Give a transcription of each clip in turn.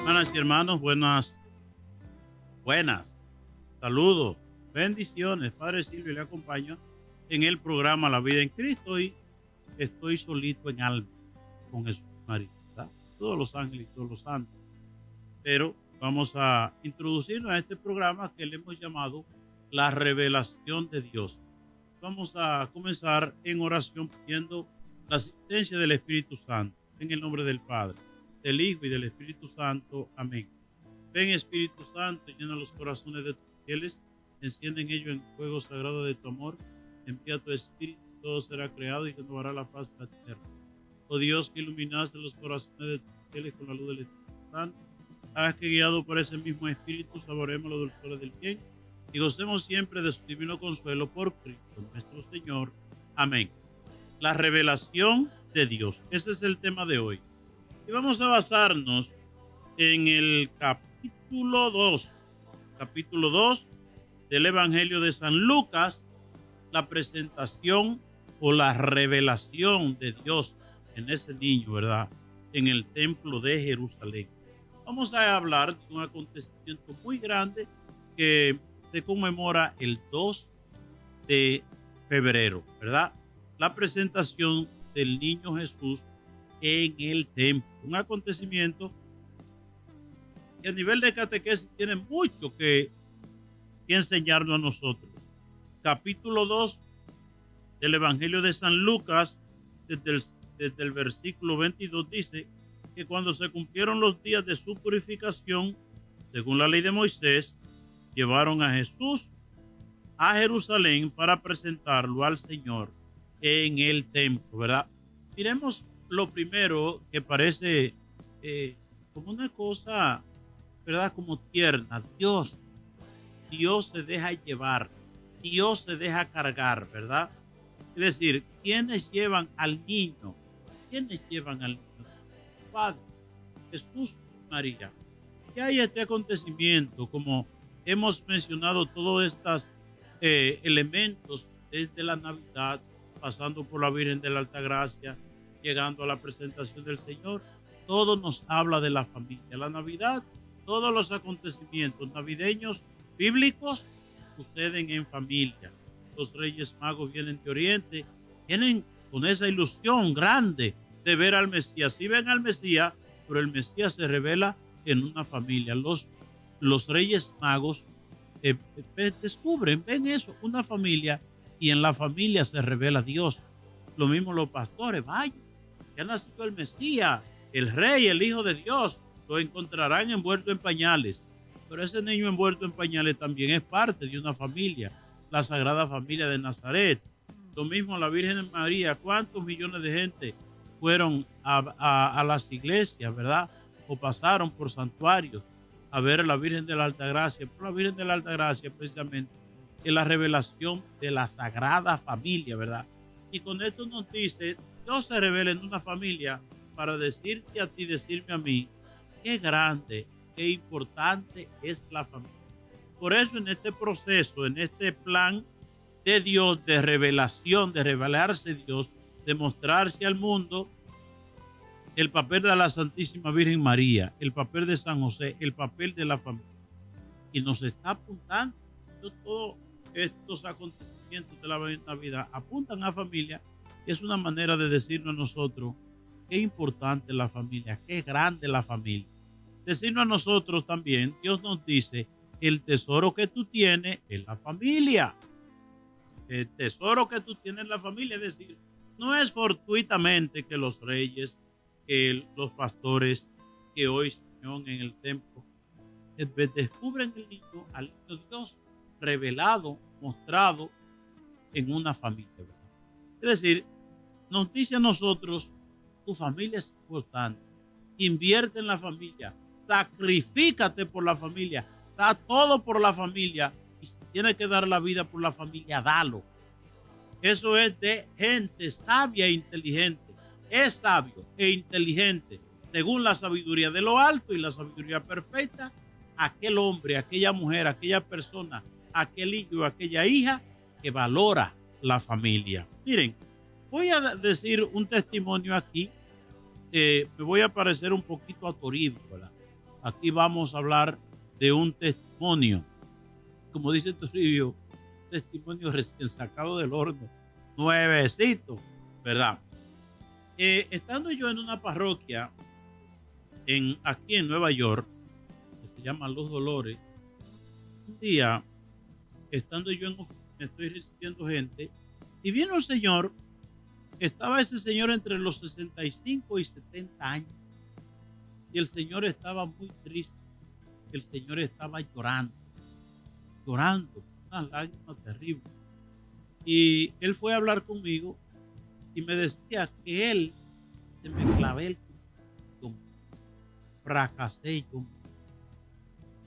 Hermanas y hermanos, buenas, saludos, bendiciones. Padre Silvio le acompaña en el programa La Vida en Cristo y estoy solito en alma con Jesús María, ¿verdad? Todos los ángeles y todos los santos. Pero vamos a introducirnos a este programa que le hemos llamado La Revelación de Dios. Vamos a comenzar en oración pidiendo la asistencia del Espíritu Santo, en el nombre del Padre, del Hijo y del Espíritu Santo. Amén. Ven, Espíritu Santo, llena los corazones de tus fieles, enciende en ellos en fuego sagrado de tu amor, envía tu Espíritu, todo será creado y renovará la faz de la tierra. Oh Dios, que iluminaste los corazones de tus fieles con la luz del Espíritu Santo, haz que guiado por ese mismo Espíritu saboremos los dulzores del bien y gocemos siempre de su divino consuelo por Cristo nuestro Señor. Amén. La revelación de Dios. Ese es el tema de hoy. Y vamos a basarnos en el capítulo 2 del Evangelio de San Lucas, la presentación o la revelación de Dios en ese niño, ¿verdad? En el templo de Jerusalén. Vamos a hablar de un acontecimiento muy grande que se conmemora el 2 de febrero, ¿verdad? La presentación del niño Jesús en el templo. Un acontecimiento que a nivel de catequesis tiene mucho que enseñarnos a nosotros. Capítulo 2 del Evangelio de San Lucas, desde el versículo 22, dice que cuando se cumplieron los días de su purificación, según la ley de Moisés, llevaron a Jesús a Jerusalén para presentarlo al Señor en el templo, ¿verdad? Miremos lo primero que parece como una cosa, ¿verdad? Como tierna. Dios se deja llevar, Dios se deja cargar, ¿verdad? Es decir, ¿quiénes llevan al niño? ¿Quiénes llevan al niño? Padre, Jesús y María. ¿Qué hay este acontecimiento? Como hemos mencionado todos estos elementos desde la Navidad, pasando por la Virgen de la Altagracia, llegando a la presentación del Señor, todo nos habla de la familia. La Navidad, todos los acontecimientos navideños bíblicos suceden en familia. Los Reyes Magos vienen de Oriente, vienen con esa ilusión grande de ver al Mesías. Sí ven al Mesías, pero el Mesías se revela en una familia. Los Reyes Magos descubren, ven eso, una familia, y en la familia se revela Dios. Lo mismo los pastores, vaya, ya nació el Mesías, el Rey, el Hijo de Dios, lo encontrarán envuelto en pañales. Pero ese niño envuelto en pañales también es parte de una familia, la Sagrada Familia de Nazaret. Lo mismo la Virgen María, cuántos millones de gente fueron a las iglesias, ¿verdad? O pasaron por santuarios a ver a la Virgen de la Altagracia. Por la Virgen de la Altagracia, precisamente, es la revelación de la Sagrada Familia, ¿verdad? Y con esto nos dice, Dios se revela en una familia para decirte a ti, decirme a mí, qué grande, qué importante es la familia. Por eso en este proceso, en este plan de Dios, de revelación, de revelarse Dios, de mostrarse al mundo, el papel de la Santísima Virgen María, el papel de San José, el papel de la familia. Y nos está apuntando, todos estos acontecimientos de la Navidad apuntan a familia, y es una manera de decirnos a nosotros qué importante es la familia, qué grande es la familia. Decirnos a nosotros también, Dios nos dice, el tesoro que tú tienes es la familia. El tesoro que tú tienes es la familia, es decir, no es fortuitamente que los reyes, que los pastores que hoy son en el templo descubren el niño, al niño Dios revelado, mostrado en una familia, ¿verdad? Es decir, nos dice a nosotros, tu familia es importante, invierte en la familia, sacrifícate por la familia, da todo por la familia, y si tienes que dar la vida por la familia, dalo. Eso es de gente sabia e inteligente. Es sabio e inteligente, según la sabiduría de lo alto y la sabiduría perfecta, aquel hombre, aquella mujer, aquella persona, aquel hijo, aquella hija que valora la familia. Miren, voy a decir un testimonio aquí, me voy a parecer un poquito a Toribio, ¿verdad? Aquí vamos a hablar de un testimonio, como dice Toribio, un testimonio recién sacado del horno, nuevecito, ¿verdad? Estando yo en una parroquia aquí en Nueva York, que se llama Los Dolores, un día, estando yo en oficina, estoy recibiendo gente, y viene un señor, estaba ese señor entre los 65 y 70 años, y el señor estaba muy triste, el señor estaba llorando, llorando, unas lágrimas terribles. Y él fue a hablar conmigo y me decía que él se me clavé el yo fracasé yo.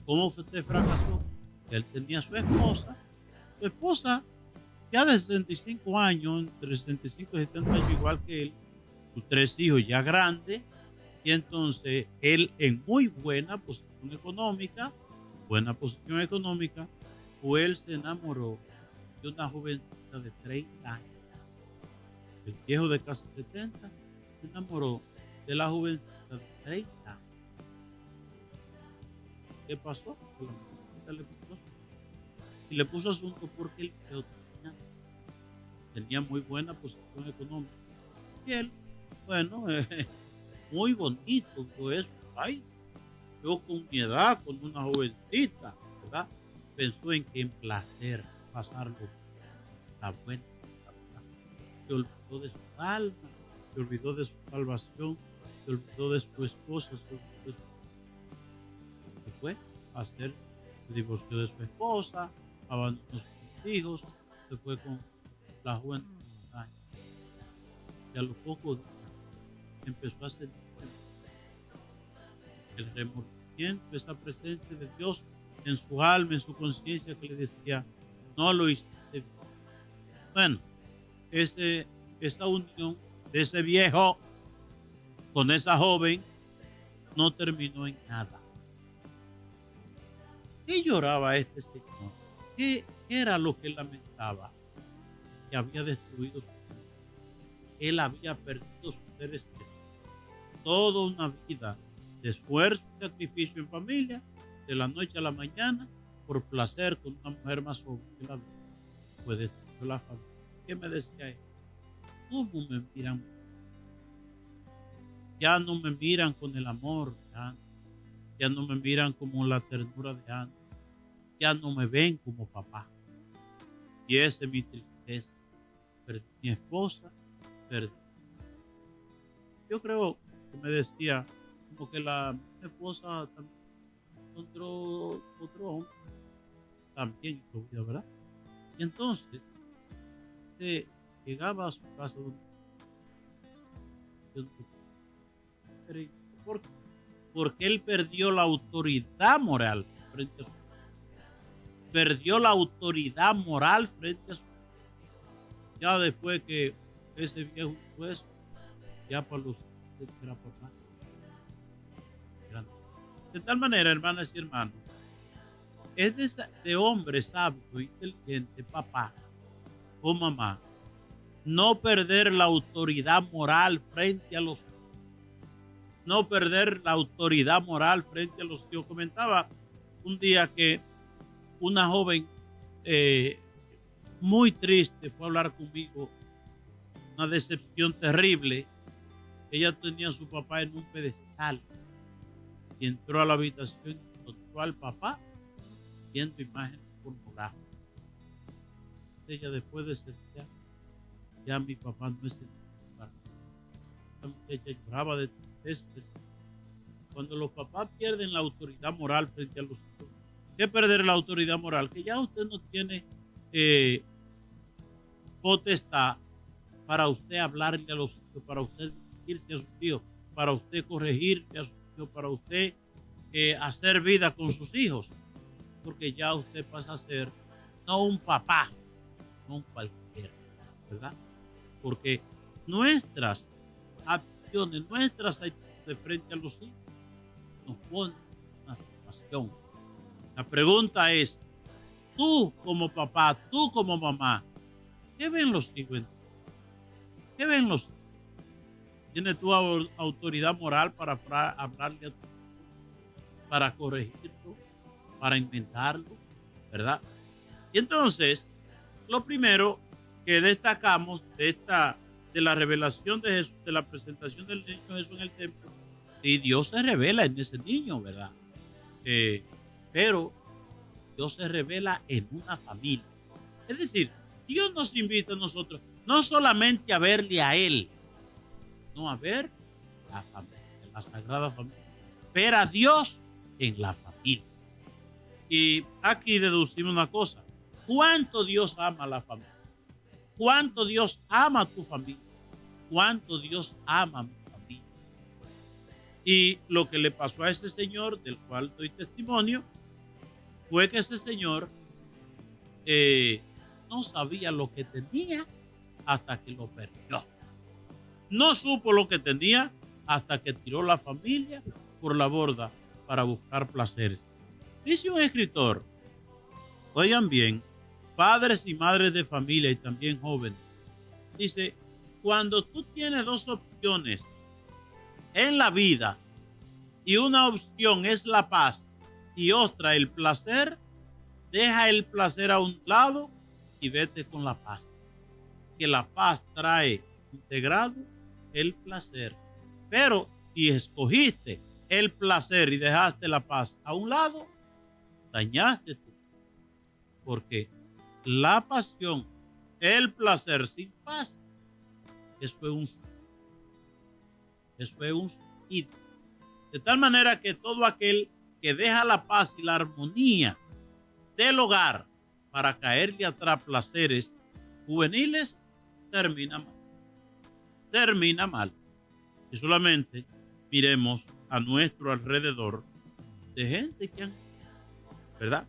¿Cómo fue usted fracasó? Él tenía su esposa ya de 65 años, entre 65 y 70 años, igual que él, sus 3 hijos ya grandes, y entonces él en muy buena posición económica, pues él se enamoró de una jovencita de 30 años. El viejo de casi 70 se enamoró de la jovencita de 30 años. ¿Qué pasó? Que la muchachita le puso, y le puso asunto porque el viejo tenía muy buena posición económica. Y él, bueno, muy bonito todo eso. Ay, yo con mi edad, con una jovencita, ¿verdad? Pensó en que en placer, pasarlo, la buena, ¿verdad? Se olvidó de su alma, se olvidó de su salvación, se olvidó de su esposa, se fue a hacer el divorcio de su esposa, abandonó sus hijos, se fue con la joven. Y a los pocos días empezó a sentir el remordimiento, esa presencia de Dios en su alma, en su conciencia, que le decía, no lo hiciste bien. Bueno, esa unión de ese viejo con esa joven no terminó en nada. ¿Qué lloraba este señor? ¿Qué era lo que lamentaba? Que había destruido su vida. Él había perdido sus seres queridos. Toda una vida de esfuerzo y sacrificio en familia, de la noche a la mañana, por placer con una mujer más joven que la vida, pues destruyó la familia. ¿Qué me decía él? ¿Cómo me miran? Ya no me miran con el amor de antes, ya no me miran como la ternura de antes, ya no me ven como papá. Y esa es mi tristeza. Perdí mi esposa, perdí. Yo creo que me decía como que mi esposa también encontró otro hombre, también en su vida, ¿verdad? Y entonces llegaba a su casa ¿por qué? Porque él perdió la autoridad moral frente a su perdió la autoridad moral frente a su ya después que ese viejo juez ya para los era papá. De tal manera, hermanas y hermanos, es de hombre sabio, inteligente, papá o mamá, no perder la autoridad moral frente a los hijos. No perder la autoridad moral frente a los hijos. Comentaba un día que una joven muy triste fue a hablar conmigo, una decepción terrible. Ella tenía a su papá en un pedestal y entró a la habitación y encontró al papá viendo imágenes pornográficas. Ella después de ese día, ya mi papá no es el papá. La muchacha lloraba de tristeza. Cuando los papás pierden la autoridad moral frente a los hijos, ¿qué perder la autoridad moral? Que ya usted no tiene potestad para usted hablarle a los hijos, para usted dirigirse a sus hijos, para usted corregirle a sus hijos, para usted hacer vida con sus hijos, porque ya usted pasa a ser no un papá, no un cualquiera, ¿verdad? Porque nuestras acciones, nuestras actitudes frente a los hijos nos ponen en una situación. La pregunta es, tú como papá, tú como mamá, ¿qué ven los hijos en ti? ¿Qué ven los hijos? ¿Tienes tu autoridad moral para hablarle a tu hijo, para corregirlo, para inventarlo, ¿verdad? Y entonces, lo primero que destacamos de la revelación de Jesús, de la presentación del niño Jesús en el templo, y Dios se revela en ese niño, ¿verdad? Pero Dios se revela en una familia. Es decir, Dios nos invita a nosotros no solamente a verle a Él, no a ver la familia, la Sagrada Familia, ver a Dios en la familia. Y aquí deducimos una cosa: ¿cuánto Dios ama a la familia? ¿Cuánto Dios ama a tu familia? ¿Cuánto Dios ama a mi familia? Y lo que le pasó a ese señor, del cual doy testimonio, fue que ese señor no sabía lo que tenía hasta que lo perdió. No supo lo que tenía hasta que tiró la familia por la borda para buscar placeres. Dice un escritor, oigan bien, padres y madres de familia y también jóvenes, dice, cuando tú tienes dos opciones en la vida y una opción es la paz y otra el placer, deja el placer a un lado y vete con la paz. Que la paz trae integrado el placer. Pero si escogiste el placer y dejaste la paz a un lado, dañaste tú. Porque la pasión, el placer sin paz, eso es un suicidio. De tal manera que todo aquel que deja la paz y la armonía del hogar para caerle atrás placeres juveniles, termina mal. Termina mal. Y solamente miremos a nuestro alrededor de gente que han, ¿verdad?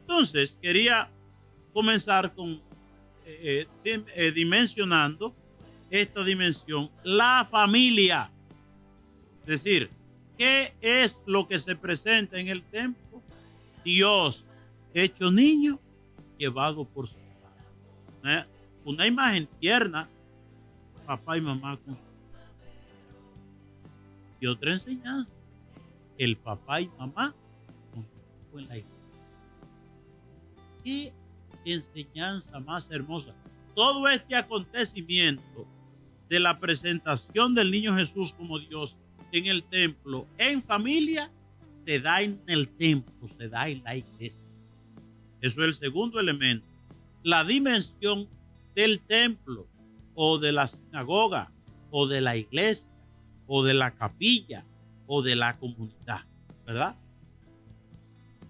Entonces, quería comenzar con dimensionando esta dimensión, la familia. Es decir, ¿qué es lo que se presenta en el templo? Dios hecho niño, llevado por su padre. Una imagen tierna, papá y mamá con su padre. Y otra enseñanza, el papá y mamá con su hijo en la iglesia. Qué enseñanza más hermosa. Todo este acontecimiento de la presentación del niño Jesús como Dios en el templo, en familia, se da en el templo, se da en la iglesia. Eso es el segundo elemento. La dimensión del templo o de la sinagoga o de la iglesia o de la capilla o de la comunidad, ¿verdad?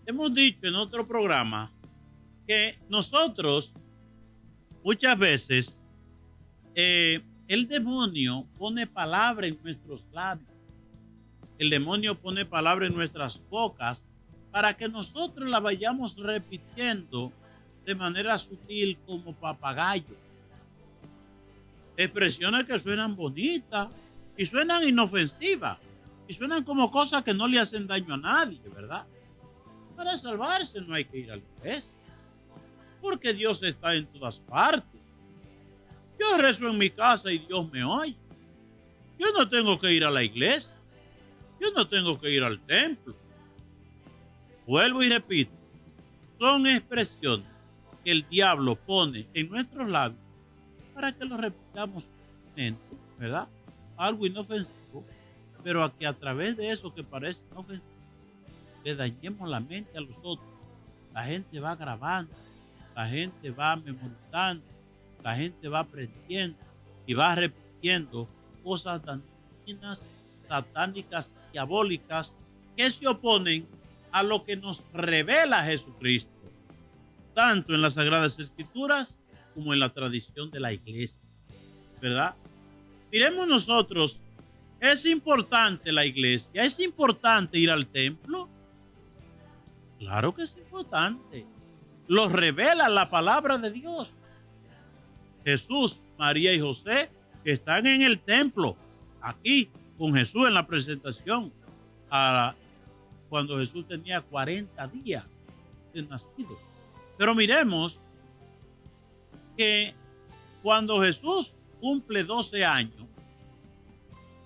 Hemos dicho en otro programa que nosotros muchas veces el demonio pone palabra en nuestros labios. El demonio pone palabra en nuestras bocas para que nosotros la vayamos repitiendo de manera sutil como papagayo. Expresiones que suenan bonitas y suenan inofensivas y suenan como cosas que no le hacen daño a nadie, ¿verdad? Para salvarse no hay que ir a la iglesia, porque Dios está en todas partes. Yo rezo en mi casa y Dios me oye. Yo no tengo que ir a la iglesia. Yo no tengo que ir al templo. Vuelvo y repito, son expresiones que el diablo pone en nuestros labios para que lo repitamos, ¿verdad? Algo inofensivo, pero a que a través de eso que parece inofensivo, le dañemos la mente a los otros. La gente va grabando, la gente va memorizando, la gente va aprendiendo y va repitiendo cosas dañinas, satánicas, diabólicas, que se oponen a lo que nos revela Jesucristo, tanto en las Sagradas Escrituras como en la tradición de la iglesia, ¿verdad? Miremos nosotros, ¿es importante la iglesia? ¿Es importante ir al templo? Claro que es importante. Lo revela la palabra de Dios. Jesús, María y José están en el templo, aquí, con Jesús en la presentación, cuando Jesús tenía 40 días de nacido. Pero miremos que cuando Jesús cumple 12 años,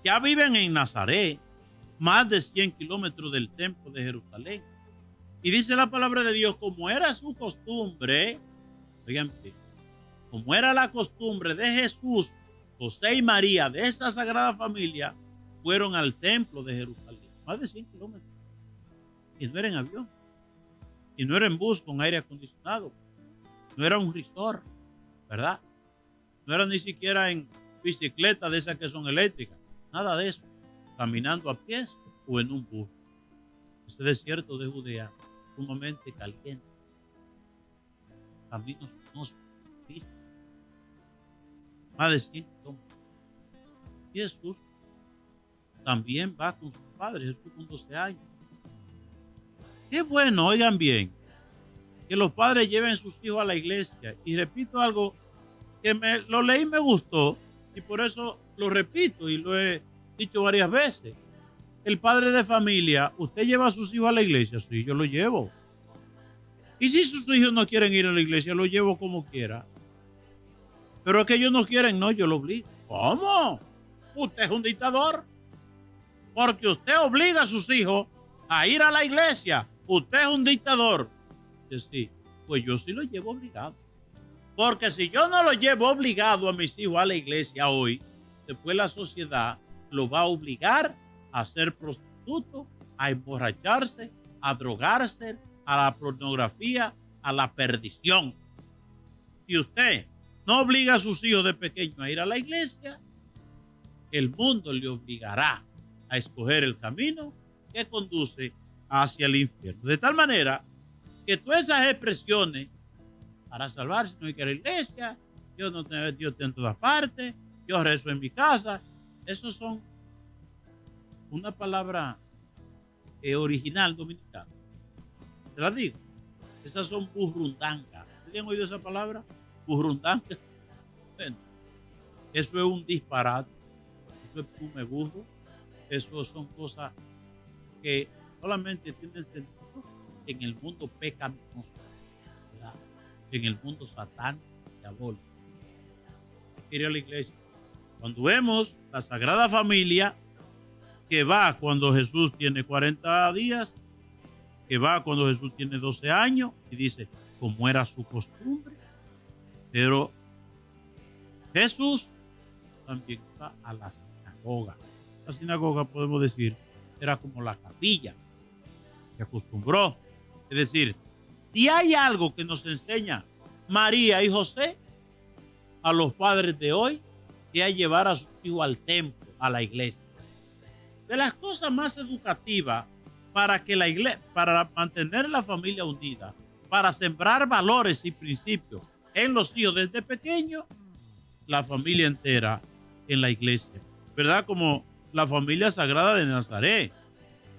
ya viven en Nazaret, más de 100 kilómetros del templo de Jerusalén. Y dice la palabra de Dios, como era su costumbre, oigan bien, como era la costumbre de Jesús, José y María, de esa sagrada familia, fueron al templo de Jerusalén, más de 100 kilómetros. Y no era en avión, y no era en bus con aire acondicionado, no era un resort, ¿verdad? No era ni siquiera en bicicleta de esas que son eléctricas, nada de eso, caminando a pies o en un bus. Ese desierto de Judea, sumamente caliente, caminos inhóspitos, más de 100 kilómetros. Y Jesús también va con sus padres, Jesús con 12 años. Qué bueno, oigan bien, que los padres lleven a sus hijos a la iglesia. Y repito algo que lo leí y me gustó, y por eso lo repito y lo he dicho varias veces. El padre de familia, ¿usted lleva a sus hijos a la iglesia? Sí, yo lo llevo. Y si sus hijos no quieren ir a la iglesia, lo llevo como quiera. Pero es que ellos no quieren, no, yo lo obligo. ¿Cómo? Usted es un dictador. Porque usted obliga a sus hijos a ir a la iglesia. Usted es un dictador. Sí, pues yo sí lo llevo obligado. Porque si yo no lo llevo obligado a mis hijos a la iglesia hoy, después la sociedad lo va a obligar a ser prostituto, a emborracharse, a drogarse, a la pornografía, a la perdición. Si usted no obliga a sus hijos de pequeño a ir a la iglesia, el mundo le obligará a escoger el camino que conduce hacia el infierno. De tal manera que todas esas expresiones, para salvarse no hay que ir a la iglesia, Dios está en todas partes, yo rezo en mi casa, esos son una palabra original dominicana. Te la digo. Esas son burrundangas. ¿Ustedes han oído esa palabra? Burrundanga. Bueno, eso es un disparate. Eso es pume burro. Eso son cosas que solamente tienen sentido en el mundo pecaminoso, ¿verdad? En el mundo satánico, diabólico. Ir a la iglesia. Cuando vemos la Sagrada Familia, que va cuando Jesús tiene 40 días, que va cuando Jesús tiene 12 años, y dice, como era su costumbre, pero Jesús también va a la sinagoga. La sinagoga, podemos decir, era como la capilla que acostumbró. Es decir, si hay algo que nos enseña María y José a los padres de hoy, que es llevar a su hijo al templo, a la iglesia. De las cosas más educativas para que la iglesia, para mantener la familia unida, para sembrar valores y principios en los hijos desde pequeños, la familia entera en la iglesia, ¿verdad? Como la familia sagrada de Nazaret.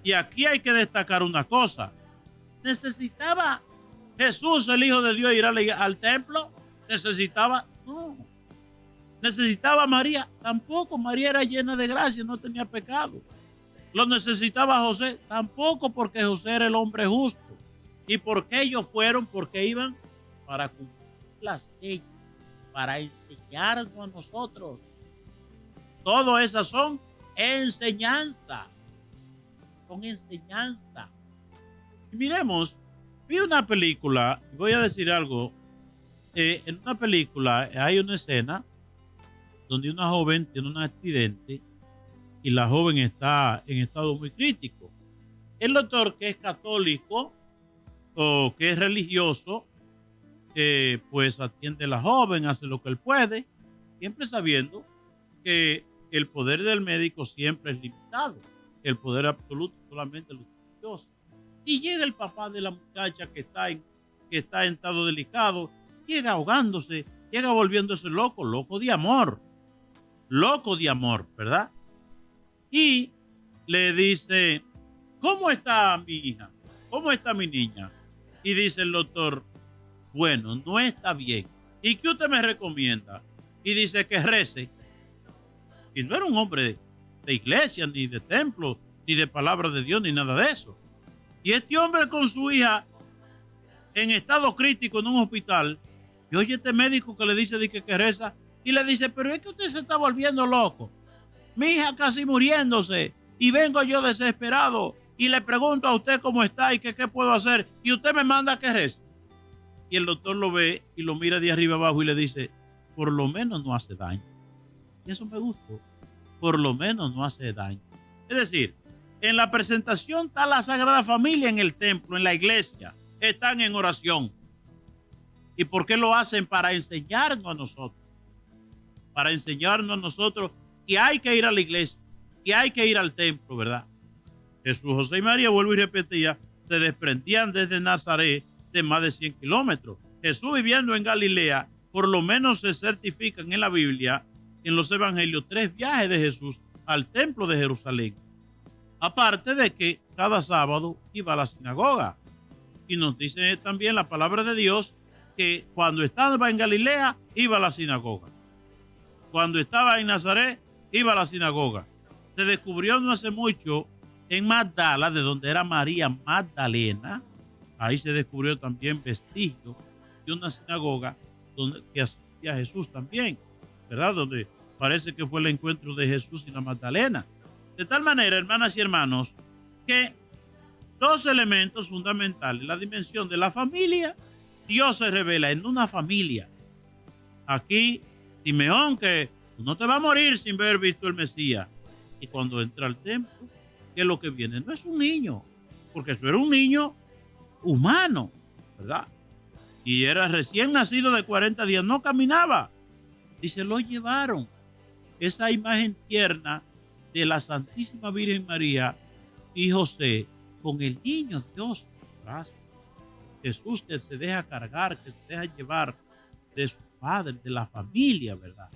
Y aquí hay que destacar una cosa. ¿Necesitaba Jesús, el Hijo de Dios, ir al templo? ¿Necesitaba? No. ¿Necesitaba María? Tampoco. María era llena de gracia, no tenía pecado. ¿Lo necesitaba José? Tampoco, porque José era el hombre justo. ¿Y por qué ellos fueron? Porque iban para cumplir las leyes, para enseñarnos a nosotros. Todas esas son enseñanza. Son enseñanza. Y miremos, vi una película, voy a decir algo. En una película hay una escena donde una joven tiene un accidente y la joven está en estado muy crítico. El doctor, que es católico o que es religioso, pues atiende a la joven, hace lo que él puede, siempre sabiendo que el poder del médico siempre es limitado. El poder absoluto solamente lo tiene Dios. Y llega el papá de la muchacha que está en estado delicado, llega ahogándose, llega volviéndose loco de amor, ¿verdad? Y le dice, ¿cómo está mi hija? ¿Cómo está mi niña? Y dice el doctor, bueno, no está bien. ¿Y qué usted me recomienda? Y dice que rece. Y no era un hombre de iglesia, ni de templo, ni de palabra de Dios, ni nada de eso. Y este hombre con su hija en estado crítico en un hospital, y oye este médico que le dice que reza, y le dice, pero es que usted se está volviendo loco. Mi hija casi muriéndose. y vengo yo desesperado y le pregunto a usted cómo está y qué puedo hacer y usted me manda que rece. Y el doctor lo ve y lo mira de arriba abajo y le dice, por lo menos no hace daño. Y eso me gustó. Por lo menos no hace daño. Es decir, en la presentación está la Sagrada Familia en el templo, en la iglesia. Están en oración. ¿Y por qué lo hacen? Para enseñarnos a nosotros. Para enseñarnos a nosotros que hay que ir a la iglesia, que hay que ir al templo, ¿verdad? Jesús, José y María, vuelvo y repetía, se desprendían desde Nazaret de más de 100 kilómetros. Jesús viviendo en Galilea, por lo menos se certifican en la Biblia, en los evangelios, 3 viajes de Jesús al templo de Jerusalén. Aparte de que cada sábado iba a la sinagoga. Y nos dice también la palabra de Dios que cuando estaba en Galilea, iba a la sinagoga. Cuando estaba en Nazaret, iba a la sinagoga. Se descubrió no hace mucho en Magdala, de donde era María Magdalena. Ahí se descubrió también vestigio de una sinagoga donde que asistía a Jesús también, ¿verdad? Donde parece que fue el encuentro de Jesús y la Magdalena. De tal manera, hermanas y hermanos, que 2 elementos fundamentales, la dimensión de la familia, Dios se revela en una familia. Aquí, Simeón, que no te va a morir sin haber visto el Mesías. Y cuando entra al templo, que lo que viene no es un niño, porque eso era un niño humano, ¿verdad? Y era recién nacido de 40 días, no caminaba. Y se lo llevaron. Esa imagen tierna de la Santísima Virgen María y José con el niño Dios en su brazo. Jesús que se deja cargar, que se deja llevar de su padre, de la familia, ¿verdad?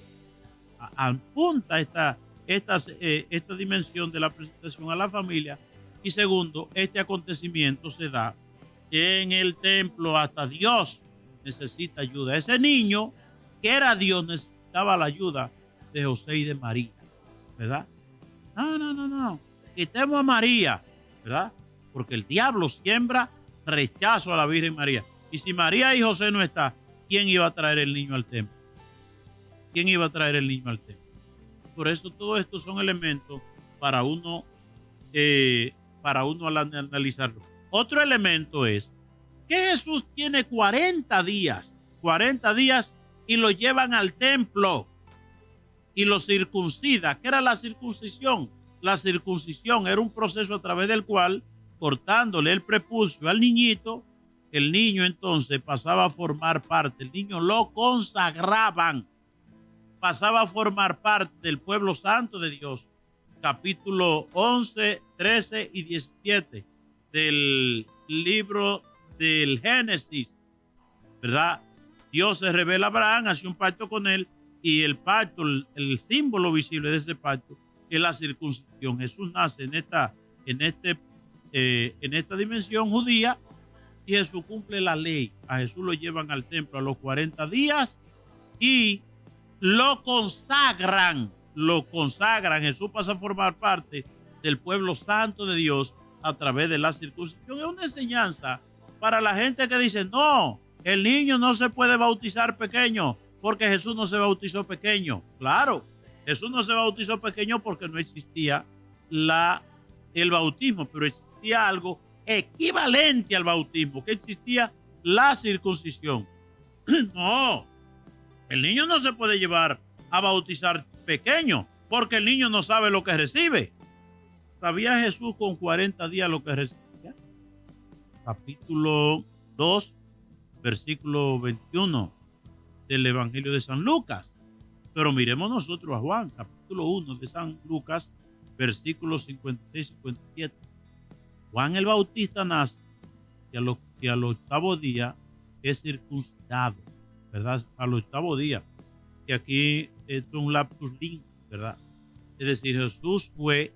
Apunta esta dimensión de la presentación a la familia. Y segundo, este acontecimiento se da en el templo. Hasta Dios necesita ayuda. Ese niño que era Dios necesitaba la ayuda de José y de María, ¿verdad? No. Quitemos a María, ¿verdad? Porque el diablo siembra rechazo a la Virgen María. Y si María y José no están, ¿quién iba a traer el niño al templo? ¿Quién iba a traer el niño al templo? Por eso todo esto son elementos para uno analizarlo. Otro elemento es que Jesús tiene 40 días y lo llevan al templo y lo circuncida. ¿Qué era la circuncisión? La circuncisión era un proceso a través del cual, cortándole el prepucio al niñito, el niño entonces pasaba a formar parte, el niño lo consagraban, pasaba a formar parte del pueblo santo de Dios. Capítulo 11, 13 y 17 del libro del Génesis, ¿verdad? Dios se revela a Abraham, hace un pacto con él, y el pacto, el símbolo visible de ese pacto es la circuncisión. Jesús nace en esta dimensión judía y Jesús cumple la ley. A Jesús lo llevan al templo a los 40 días y lo consagran. Jesús pasa a formar parte del pueblo santo de Dios a través de la circuncisión. Es una enseñanza para la gente que dice, no, el niño no se puede bautizar pequeño porque Jesús no se bautizó pequeño. Claro, Jesús no se bautizó pequeño porque no existía el bautismo, pero existía algo equivalente al bautismo, que existía la circuncisión. No, el niño no se puede llevar a bautizar pequeño porque el niño no sabe lo que recibe. ¿Sabía Jesús con 40 días lo que recibía? Capítulo 2, versículo 21 del Evangelio de San Lucas. Pero miremos nosotros a Juan, capítulo 1 de San Lucas, versículos 56 y 57. Juan el Bautista nace y al 8º día es circuncidado, ¿verdad? Al 8º día. Y aquí es un lapsus lingüe, ¿verdad? Es decir, Jesús fue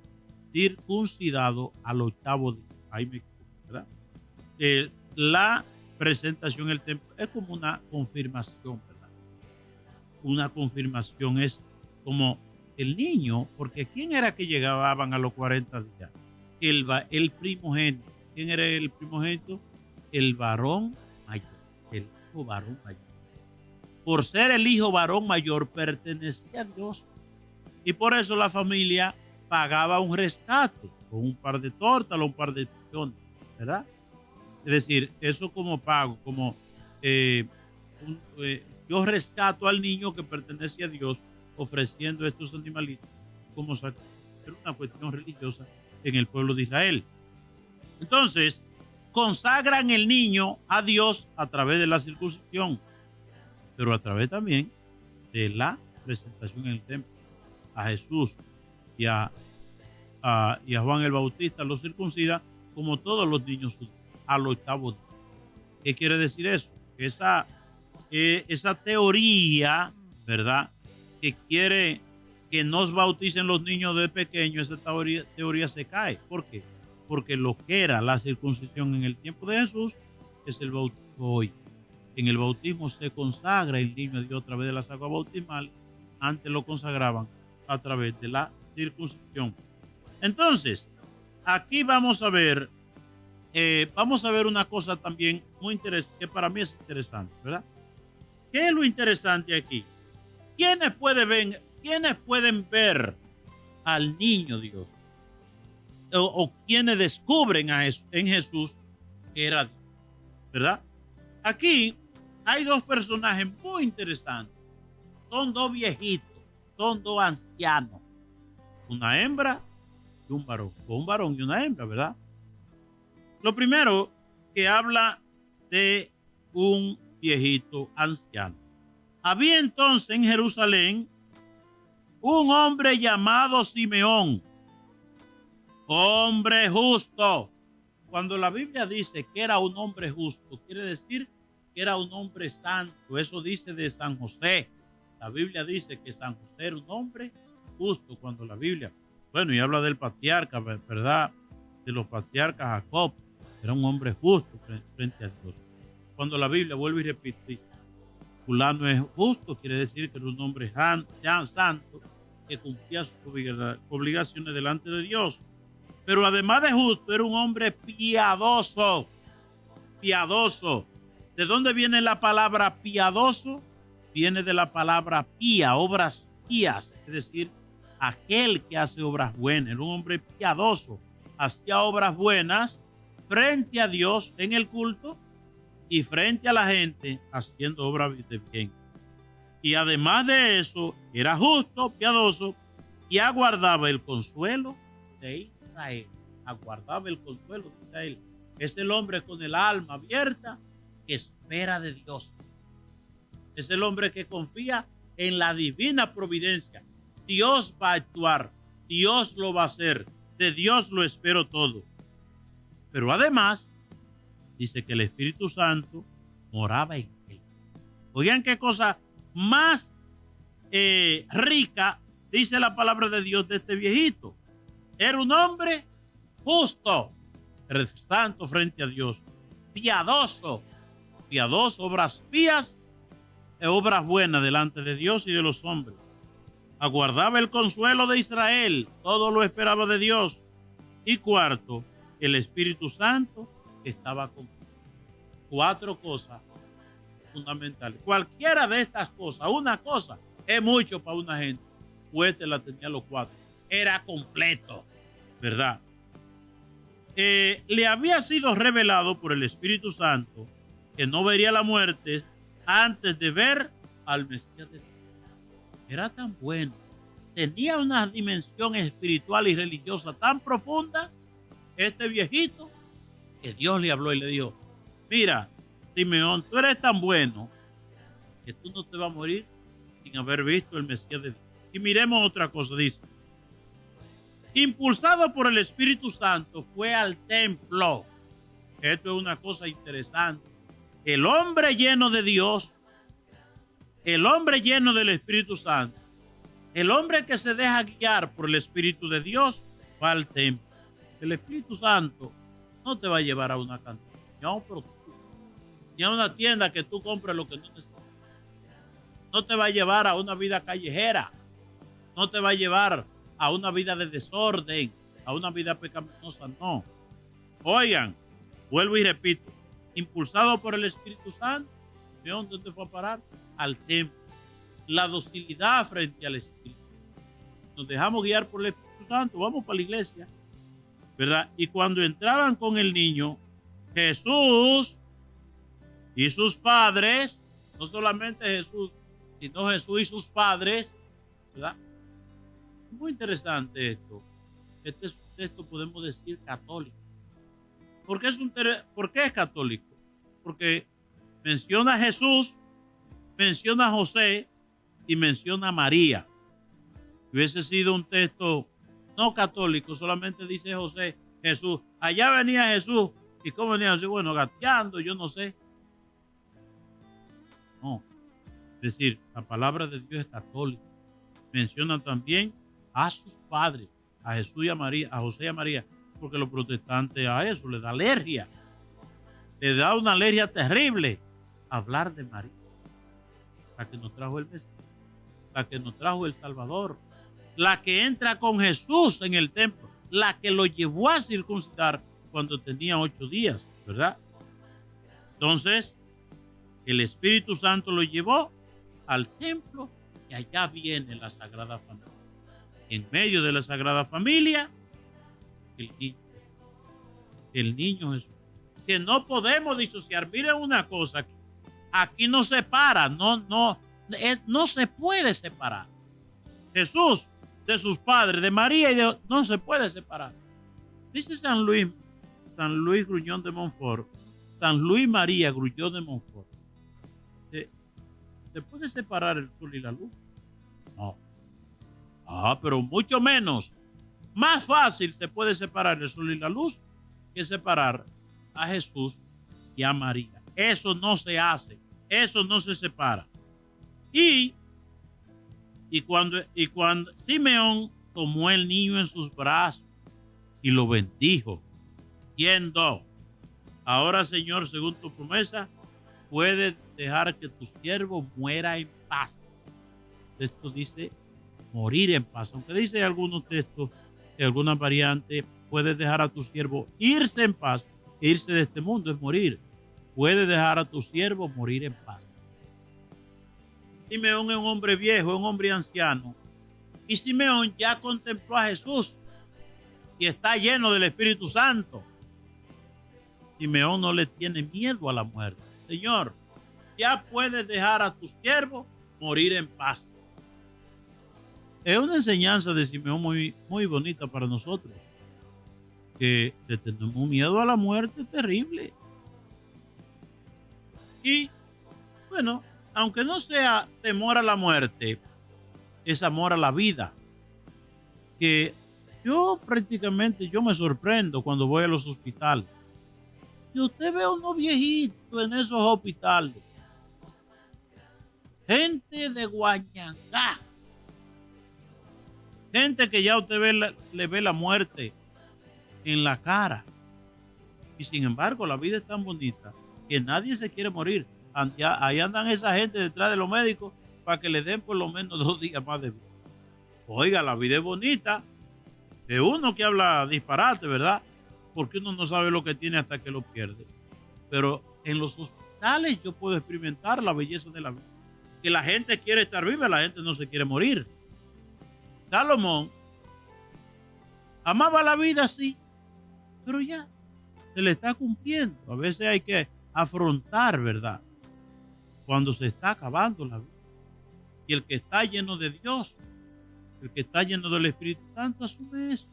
circuncidado al 8º día. Ahí me equivoco, ¿verdad? La presentación en el templo es como una confirmación, ¿verdad? Una confirmación es como el niño, porque ¿quién era que llegaban a los 40 días? El primogénito. ¿Quién era el primogénito? El varón mayor, el hijo varón mayor. Por ser el hijo varón mayor, pertenecía a Dios. Y por eso la familia pagaba un rescate, con un par de tortas o un par de pichones, ¿verdad? Es decir, eso como pago, como eh, yo rescato al niño que pertenece a Dios ofreciendo estos animalitos como sacrificio. Era una cuestión religiosa en el pueblo de Israel. Entonces, consagran el niño a Dios a través de la circuncisión, pero a través también de la presentación en el templo. A Jesús y a Juan el Bautista lo circuncida como todos los niños judíos al 8º día. ¿Qué quiere decir eso? Esa teoría, ¿verdad?, que quiere que nos bauticen los niños de pequeños, esa teoría se cae. ¿Por qué? Porque lo que era la circuncisión en el tiempo de Jesús es el bautismo hoy. En el bautismo se consagra el niño a Dios a través de las aguas bautismales. Antes lo consagraban a través de la circuncisión. Entonces, aquí vamos a ver una cosa también muy interesante, que para mí es interesante, ¿verdad? ¿Qué es lo interesante aquí? ¿Quiénes pueden ver al niño Dios? O quienes descubren en Jesús que era Dios, ¿verdad? Aquí hay dos personajes muy interesantes. Son dos viejitos, son dos ancianos, una hembra y un varón, o un varón y una hembra, ¿verdad? Lo primero que habla de un viejito anciano. Había entonces en Jerusalén un hombre llamado Simeón, hombre justo. Cuando la Biblia dice que era un hombre justo, quiere decir que era un hombre santo. Eso dice de San José. La Biblia dice que San José era un hombre justo. Cuando la Biblia, bueno, y habla del patriarca, ¿verdad? De los patriarcas Jacob, era un hombre justo frente a Dios. Cuando la Biblia, vuelve y repite, dice, fulano es justo, quiere decir que era un hombre santo que cumplía sus obligaciones delante de Dios. Pero además de justo, era un hombre piadoso. Piadoso. ¿De dónde viene la palabra piadoso? Viene de la palabra pía, obras pías, es decir, aquel que hace obras buenas. Era un hombre piadoso, hacía obras buenas frente a Dios en el culto y frente a la gente haciendo obras de bien. Y además de eso, era justo, piadoso y aguardaba el consuelo de Israel. Aguardaba el consuelo de Israel. Es el hombre con el alma abierta que espera de Dios. Es el hombre que confía en la divina providencia. Dios va a actuar, Dios lo va a hacer, de Dios lo espero todo. Pero además, dice que el Espíritu Santo moraba en él. Oigan qué cosa más rica dice la palabra de Dios de este viejito. Era un hombre justo, santo frente a Dios, piadoso, obras pías, obras buenas delante de Dios y de los hombres. Aguardaba el consuelo de Israel, todo lo esperaba de Dios. Y cuarto, el Espíritu Santo estaba con él. 4 cosas fundamentales. Cualquiera de estas cosas, una cosa, es mucho para una gente. Pues la tenía los 4. Era completo, ¿verdad? Le había sido revelado por el Espíritu Santo que no vería la muerte antes de ver al Mesías de Dios. Era tan bueno, tenía una dimensión espiritual y religiosa tan profunda, este viejito, que Dios le habló y le dijo, mira, Simeón, tú eres tan bueno que tú no te vas a morir sin haber visto el Mesías de Dios. Y miremos otra cosa, dice, impulsado por el Espíritu Santo, fue al templo. Esto es una cosa interesante. El hombre lleno de Dios, el hombre lleno del Espíritu Santo, el hombre que se deja guiar por el Espíritu de Dios, va al templo. El Espíritu Santo no te va a llevar a una cantina, ni a una tienda que tú compres lo que no necesitas. No te va a llevar a una vida callejera. No te va a llevar a una vida de desorden, a una vida pecaminosa, no. Oigan, vuelvo y repito, impulsado por el Espíritu Santo, ¿de dónde te fue a parar? Al templo. La docilidad frente al Espíritu. Nos dejamos guiar por el Espíritu Espíritu Santo, vamos para la iglesia, ¿verdad? Y cuando entraban con el niño, Jesús y sus padres, no solamente Jesús, sino Jesús y sus padres, ¿verdad? Muy interesante esto. Este es un texto, podemos decir, católico. ¿Por qué es católico? Porque menciona a Jesús, menciona a José y menciona a María. Si hubiese sido un texto no católico, solamente dice José, Jesús. Allá venía Jesús. ¿Y cómo venía Jesús? Bueno, gateando, yo no sé. No. Es decir, la palabra de Dios es católica. Menciona también a sus padres, a Jesús y a María, a José y a María, porque los protestantes a eso les da alergia. Les da una alergia terrible hablar de María, la que nos trajo el Mesías, la que nos trajo el Salvador, la que entra con Jesús en el templo, la que lo llevó a circuncidar cuando tenía 8 días, ¿verdad? Entonces, el Espíritu Santo lo llevó al templo y allá viene la Sagrada Familia. En medio de la Sagrada Familia, el niño Jesús. Que no podemos disociar. Miren una cosa, aquí no se para, no se puede separar. Jesús de sus padres, de María no se puede separar. Dice San Luis Grullón de Montfort, San Luis María Grullón de Montfort. ¿Se puede separar el sol y la luz? No. Pero mucho menos. Más fácil se puede separar el sol y la luz que separar a Jesús y a María. Eso no se hace. Eso no se separa. Y cuando Simeón tomó el niño en sus brazos y lo bendijo, diciendo: ahora, Señor, según tu promesa, puedes dejar que tu siervo muera en paz. Esto dice morir en paz. Aunque dice algunos textos, en algunas variantes, puedes dejar a tu siervo irse en paz. Irse de este mundo es morir. Puedes dejar a tu siervo morir en paz. Simeón es un hombre viejo, un hombre anciano. Y Simeón ya contempló a Jesús y está lleno del Espíritu Santo. Simeón no le tiene miedo a la muerte. Señor, ya puedes dejar a tu siervo morir en paz. Es una enseñanza de Simeón muy, muy bonita para nosotros. Que le tenemos miedo a la muerte terrible. Y bueno, aunque no sea temor a la muerte, es amor a la vida. Que yo me sorprendo cuando voy a los hospitales. Y usted ve a unos viejitos en esos hospitales. Gente de Guañangá. Gente que ya usted le ve la muerte en la cara. Y sin embargo, la vida es tan bonita que nadie se quiere morir. Ahí andan esa gente detrás de los médicos para que le den por lo menos 2 días más de vida. Oiga, la vida es bonita. De uno que habla disparate, ¿verdad? Porque uno no sabe lo que tiene hasta que lo pierde. Pero en los hospitales yo puedo experimentar la belleza de la vida. Que la gente quiere estar viva, la gente no se quiere morir. Salomón amaba la vida, sí, pero ya se le está cumpliendo. A veces hay que afrontar, ¿verdad? Cuando se está acabando la vida. Y el que está lleno de Dios, el que está lleno del Espíritu Santo, asume eso.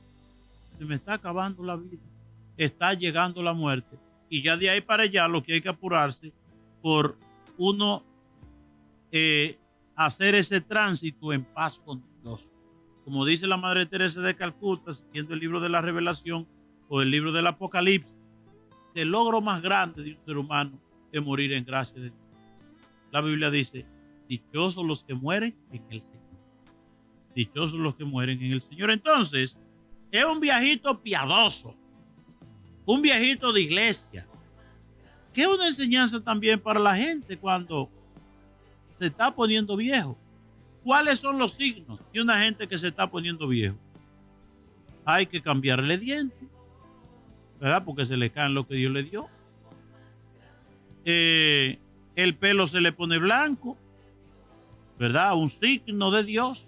Se me está acabando la vida. Está llegando la muerte. Y ya de ahí para allá lo que hay que apurarse por uno hacer ese tránsito en paz con Dios. Como dice la Madre Teresa de Calcuta, siguiendo el libro de la Revelación o el libro del Apocalipsis, el logro más grande de un ser humano es morir en gracia de Dios. La Biblia dice: dichosos los que mueren en el Señor. Dichosos los que mueren en el Señor. Entonces, es un viejito piadoso, un viejito de iglesia, que es una enseñanza también para la gente cuando se está poniendo viejo. ¿Cuáles son los signos de una gente que se está poniendo viejo? Hay que cambiarle dientes, ¿verdad? Porque se le caen lo que Dios le dio. El pelo se le pone blanco, ¿verdad? Un signo de Dios.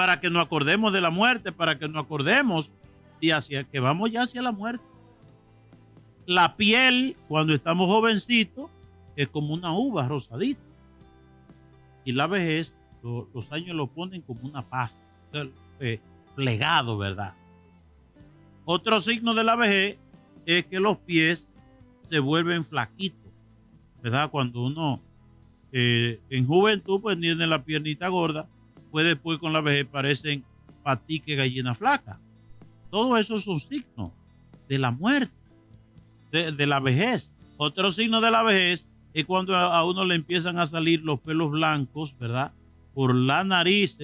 para que nos acordemos de la muerte, para que nos acordemos de hacia que vamos ya hacia la muerte. La piel, cuando estamos jovencitos, es como una uva rosadita. Y la vejez, los años lo ponen como una paz, plegado, ¿verdad? Otro signo de la vejez es que los pies se vuelven flaquitos, ¿verdad? Cuando uno en juventud pues tiene la piernita gorda, pues después con la vejez parecen patique gallina flaca. Todo eso es un signo de la muerte, de la vejez. Otro signo de la vejez es cuando a uno le empiezan a salir los pelos blancos, ¿verdad? Por la nariz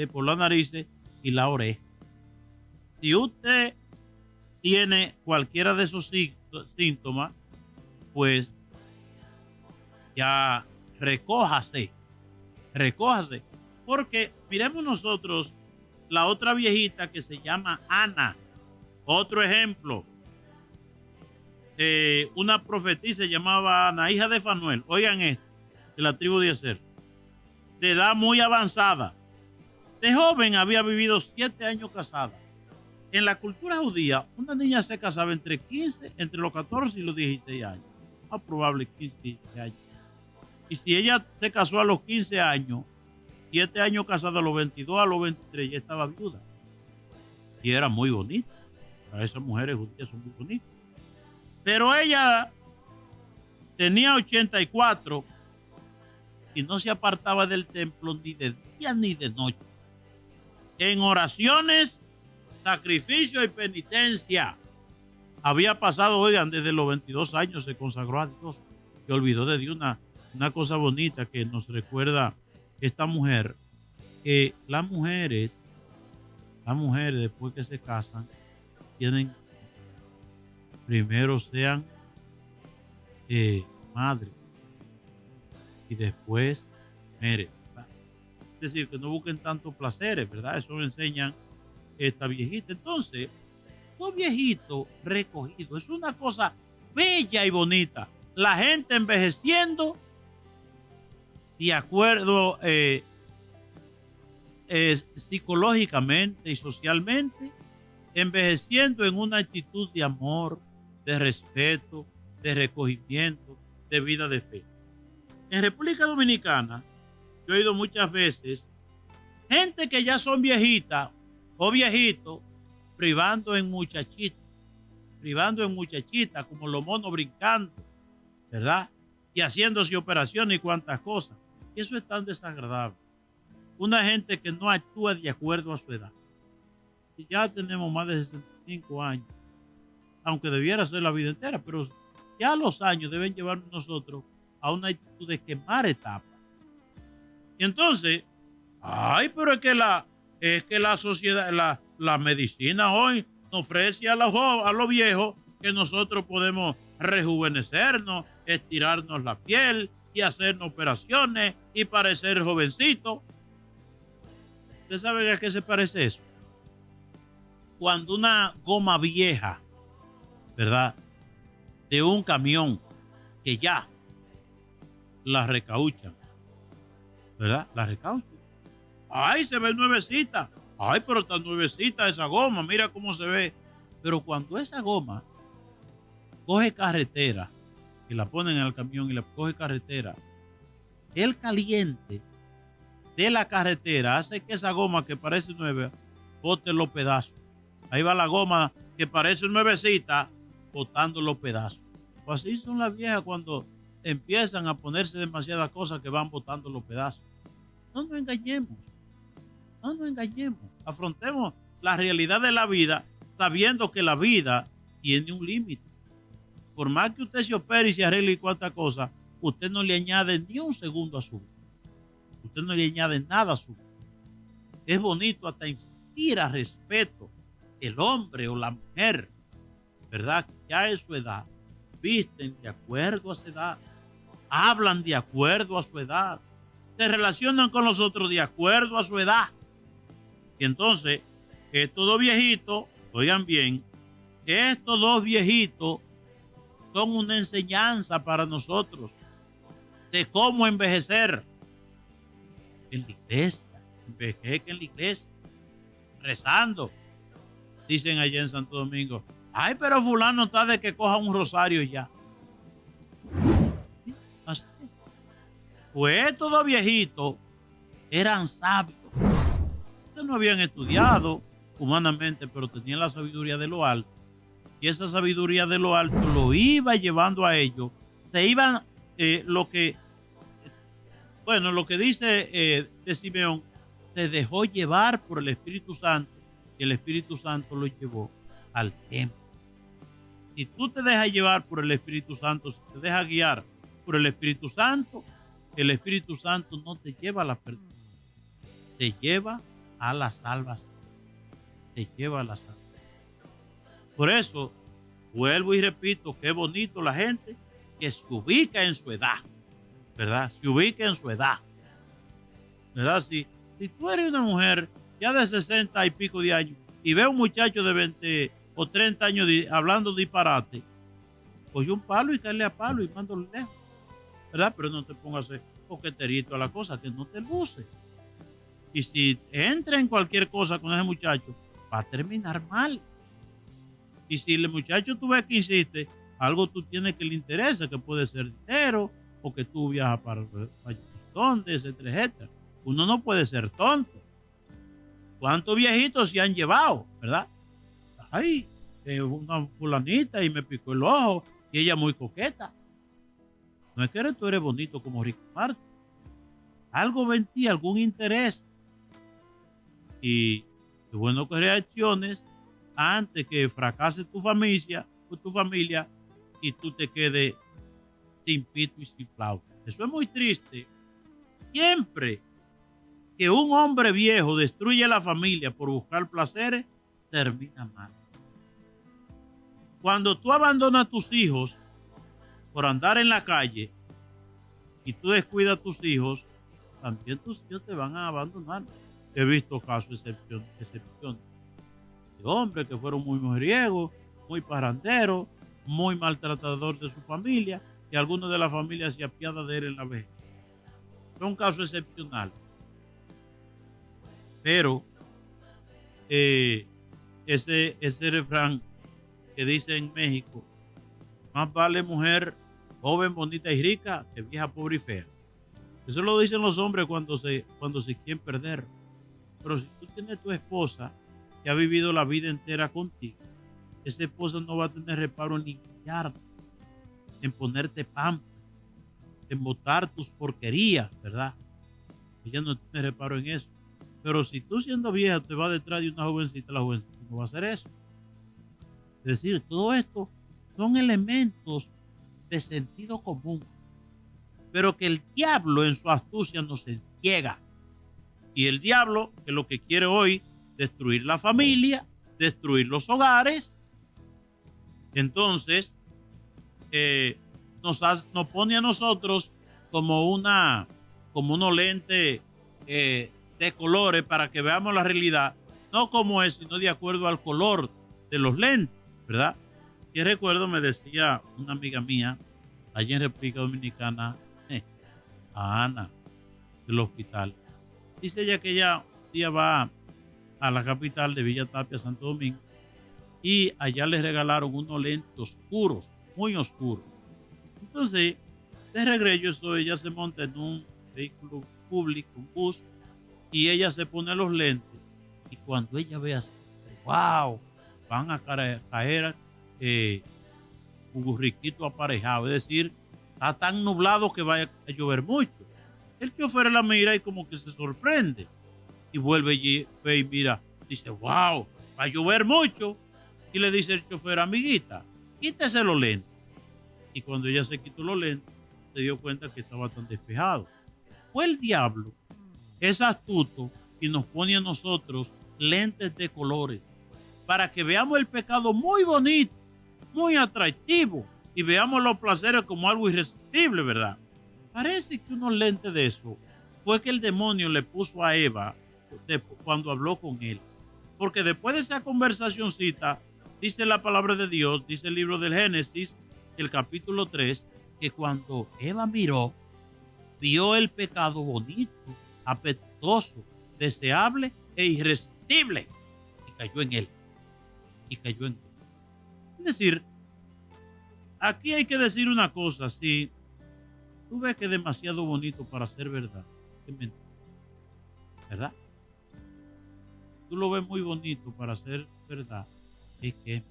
y la oreja. Si usted tiene cualquiera de esos síntomas, pues ya recójase, porque miremos nosotros la otra viejita que se llama Ana. Otro ejemplo, una profetisa se llamaba Ana, hija de Fanuel. Oigan esto, de la tribu de Aser, de edad muy avanzada. De joven había vivido 7 años casada. En la cultura judía, una niña se casaba entre los 14 y los 16 años. Más probable 15 y 16 años. Y si ella se casó a los 15 años, 7 años casada, a los 22, a los 23, ya estaba viuda. Y era muy bonita. Esas mujeres judías son muy bonitas. Pero ella tenía 84 y no se apartaba del templo ni de día ni de noche. En oraciones, sacrificio y penitencia. Había pasado, oigan, desde los 22 años se consagró a Dios. Se olvidó de Dios. Una cosa bonita que nos recuerda esta mujer, que las mujeres después que se casan, tienen, primero sean madres y después mujeres. Es decir, que no busquen tantos placeres, ¿verdad? Eso enseñan esta viejita. Entonces, los viejitos recogidos, es una cosa bella y bonita. La gente envejeciendo de acuerdo psicológicamente y socialmente, envejeciendo en una actitud de amor, de respeto, de recogimiento, de vida de fe. En República Dominicana, yo he oído muchas veces gente que ya son viejitas o viejitos privando en muchachitas, como los monos brincando, ¿verdad? Y haciéndose operaciones y cuantas cosas. Y eso es tan desagradable. Una gente que no actúa de acuerdo a su edad. Y ya tenemos más de 65 años, aunque debiera ser la vida entera, pero ya los años deben llevarnos nosotros a una actitud de quemar etapas. Y entonces, pero es que la sociedad, la medicina hoy nos ofrece a los viejos que nosotros podemos rejuvenecernos, estirarnos la piel y hacernos operaciones y parecer jovencito. ¿Usted sabe a qué se parece eso? Cuando una goma vieja, ¿verdad?, de un camión que ya la recauchan, ¿verdad? La recauchan. Se ve nuevecita. Pero está nuevecita esa goma, mira cómo se ve. Pero cuando esa goma coge carretera, y la ponen en el camión y la coge carretera, el caliente de la carretera hace que esa goma que parece nueva bote los pedazos. Ahí va la goma que parece nuevecita botando los pedazos. Pues así son las viejas cuando empiezan a ponerse demasiadas cosas que van botando los pedazos. No nos engañemos. Afrontemos la realidad de la vida sabiendo que la vida tiene un límite. Por más que usted se opere y se arregle y cuánta cosa, usted no le añade ni un segundo a su vida. Usted no le añade nada a su vida. Es bonito, hasta inspira respeto el hombre o la mujer, ¿verdad? Que ya es su edad, visten de acuerdo a su edad, hablan de acuerdo a su edad, se relacionan con los otros de acuerdo a su edad. Y entonces, estos dos viejitos, oigan bien, estos dos viejitos son una enseñanza para nosotros de cómo envejecer en la iglesia. Envejezca en la iglesia. rezando. Dicen allá en Santo Domingo, ay, pero fulano está de que coja un rosario ya. Así es. Pues estos dos viejitos eran sabios. Ustedes no habían estudiado humanamente, pero tenían la sabiduría de lo alto. Y esa sabiduría de lo alto lo iba llevando a ellos. Se iban, lo que dice de Simeón, se dejó llevar por el Espíritu Santo y el Espíritu Santo lo llevó al templo. Si tú te dejas llevar por el Espíritu Santo, si te dejas guiar por el Espíritu Santo no te lleva a la perdición, te lleva a la salvación, te lleva a la salvación. Por eso, vuelvo y repito, qué bonito la gente que se ubica en su edad, ¿verdad? Se ubica en su edad, ¿verdad? Si tú eres una mujer ya de 60 y pico de años y ve a un muchacho de 20 o 30 años hablando disparate, coge un palo y caerle a palo y mándalo lejos, ¿verdad? Pero no te pongas a hacer coqueterito a la cosa, que no te luce. Y si entra en cualquier cosa con ese muchacho, va a terminar mal. Y si el muchacho tú ves que insiste, algo tú tienes que le interesa, que puede ser dinero, o que tú viajas para donde, etcétera, etcétera. Uno no puede ser tonto. ¿Cuántos viejitos se han llevado, verdad? Ay, una fulanita y me picó el ojo y ella muy coqueta. No es que tú eres bonito como Ricky Martin. Algo ve en ti, algún interés. Y es bueno que reacciones antes que fracase tu familia y tú te quedes sin pito y sin flauta. Eso es muy triste. Siempre que un hombre viejo destruye la familia por buscar placeres, termina mal. Cuando tú abandonas a tus hijos por andar en la calle y tú descuidas a tus hijos, también tus hijos te van a abandonar. He visto casos excepción de hombres que fueron muy mujeriegos, muy parranderos, muy maltratadores de su familia, y algunos de la familia se apiadan de él en la vejez. Son casos excepcionales. Pero ese refrán que dice en México, más vale mujer joven, bonita y rica que vieja, pobre y fea. Eso lo dicen los hombres cuando se quieren perder. Pero si tú tienes tu esposa que ha vivido la vida entera contigo, esa esposa no va a tener reparo en limpiarte, en ponerte pan, en botar tus porquerías, ¿verdad? Ella no tiene reparo en eso. Pero si tú siendo vieja te vas detrás de una jovencita, la jovencita no va a hacer eso. Es decir, todo esto son elementos de sentido común, pero que el diablo en su astucia nos ciega. Y el diablo, que lo que quiere hoy, destruir la familia, destruir los hogares, entonces nos pone a nosotros como unos lentes de colores para que veamos la realidad, no como es, sino de acuerdo al color de los lentes, ¿verdad? Y recuerdo, me decía una amiga mía, allá en República Dominicana, a Ana, del hospital. Dice ella que ella un día va a la capital de Villa Tapia, Santo Domingo, y allá le regalaron unos lentes oscuros, muy oscuros. Entonces, de regreso, ella se monta en un vehículo público, un bus, y ella se pone los lentes, y cuando ella ve así, wow, van a caer un burriquito aparejado, es decir, está tan nublado que va a llover mucho. El chofer la mira y como que se sorprende y vuelve y ve y mira, dice, wow, va a llover mucho. Y le dice el chofer, amiguita, quítese los lentes. Y cuando ella se quitó los lentes, se dio cuenta que estaba tan despejado. Pues el diablo es astuto y nos pone a nosotros lentes de colores para que veamos el pecado muy bonito, muy atractivo, y veamos los placeres como algo irresistible, ¿verdad? Parece que unos lentes de eso fue que el demonio le puso a Eva cuando habló con él. Porque después de esa conversacioncita, dice la palabra de Dios, dice el libro del Génesis, el capítulo 3, que cuando Eva miró, vio el pecado bonito, apetitoso, deseable e irresistible. cayó en él. Y cayó en él. Es decir, aquí hay que decir una cosa. Si tú ves que es demasiado bonito para ser verdad, es mentira, ¿verdad? Tú lo ves muy bonito para ser verdad, es que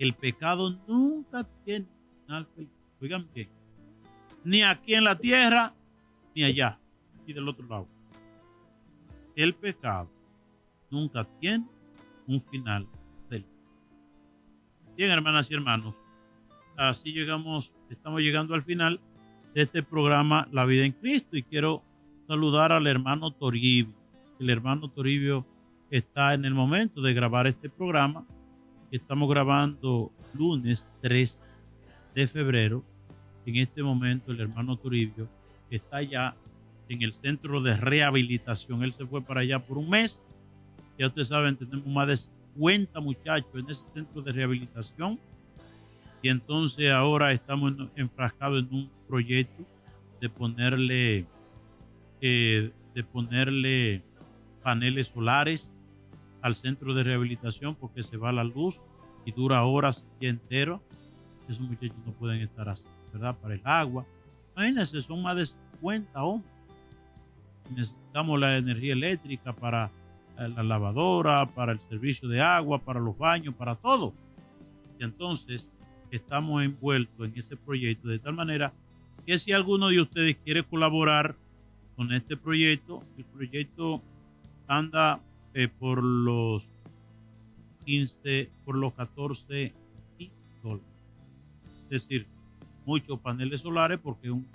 el pecado nunca tiene final feliz. Oigan bien, ni aquí en la tierra, ni allá, y del otro lado. El pecado nunca tiene un final feliz. Bien, hermanas y hermanos, así estamos llegando al final de este programa La Vida en Cristo, y quiero saludar al hermano Toribio. El hermano Toribio está en el momento de grabar este programa. Estamos grabando lunes 3 de febrero. En este momento el hermano Toribio está allá en el centro de rehabilitación. Él se fue para allá por un mes. Ya ustedes saben, tenemos más de 50 muchachos en ese centro de rehabilitación. Y entonces ahora estamos enfrascados en un proyecto de ponerle paneles solares al centro de rehabilitación, porque se va la luz y dura horas y entero. Esos muchachos no pueden estar así, ¿verdad? Para el agua. Imagínense, son más de 50 hombres. Necesitamos la energía eléctrica para la lavadora, para el servicio de agua, para los baños, para todo. Y entonces estamos envueltos en ese proyecto, de tal manera que si alguno de ustedes quiere colaborar con este proyecto, el proyecto anda por los 14 dólares. Es decir, muchos paneles solares, porque es un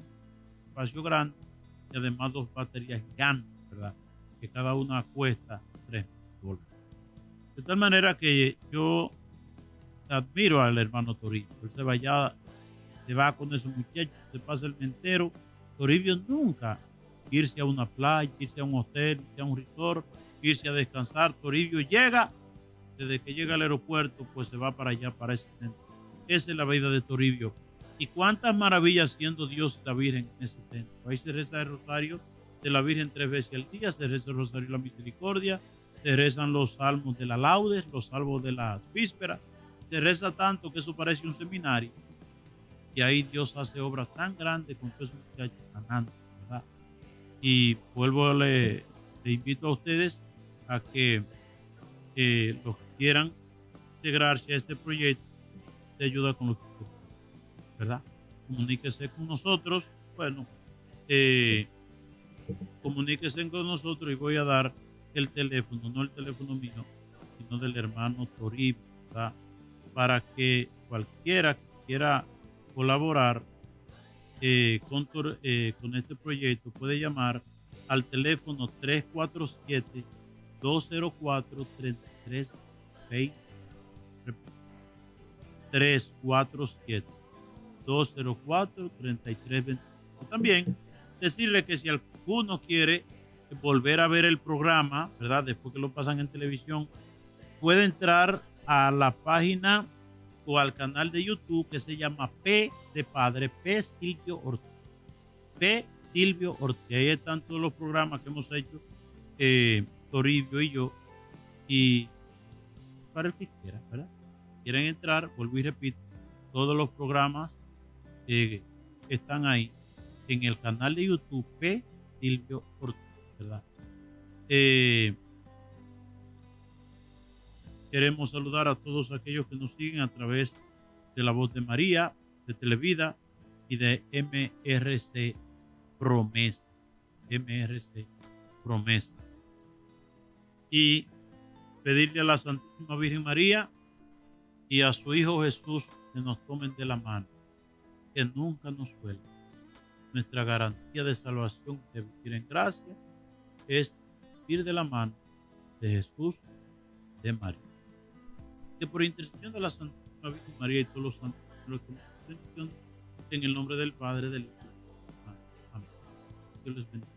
espacio grande, y además 2 baterías gigantes, ¿verdad? Que cada una cuesta $3,000. De tal manera que yo admiro al hermano Toribio. Él se va con esos muchachos, se pasa el día entero. Toribio nunca irse a una playa, irse a un hotel, irse a un resort, irse a descansar. Toribio llega, desde que llega al aeropuerto, pues se va para allá, para ese centro. Esa es la vida de Toribio. Y cuántas maravillas siendo Dios y la Virgen en ese centro. Ahí se reza el rosario de la Virgen 3 veces al día, se reza el rosario de la misericordia, se rezan los salmos de la laudes, los salmos de las vísperas. Se reza tanto que eso parece un seminario. Y ahí Dios hace obras tan grandes con todos esos muchachos sanando, ¿verdad? Y le invito a ustedes a que los que quieran integrarse a este proyecto, se ayuda con lo que ustedes, ¿verdad? Comuníquese con nosotros. Bueno, comuníquese con nosotros, y voy a dar el teléfono, no el teléfono mío, sino del hermano Toribio, ¿verdad? Para que cualquiera que quiera colaborar con este proyecto puede llamar al teléfono 347-204-3320. 347-204-3320. También decirle que si alguno quiere volver a ver el programa, ¿verdad? Después que lo pasan en televisión, puede entrar a la página o al canal de YouTube que se llama P de Padre, P Silvio Ortiz. P Silvio Ortiz. Ahí están todos los programas que hemos hecho, Toribio y yo. Y para el que quiera, ¿verdad? Quieren entrar, vuelvo y repito, todos los programas están ahí en el canal de YouTube P Silvio Ortiz, ¿verdad? Queremos saludar a todos aquellos que nos siguen a través de La Voz de María, de Televida y de MRC Promesa. MRC Promesa. Y pedirle a la Santísima Virgen María y a su Hijo Jesús que nos tomen de la mano, que nunca nos suelten. Nuestra garantía de salvación, de vivir en gracia, es ir de la mano de Jesús, de María. Que por intercesión de la Santísima Virgen María y todos los santos, en el nombre del Padre, del Hijo y del Espíritu Santo. Amén. Dios les bendiga.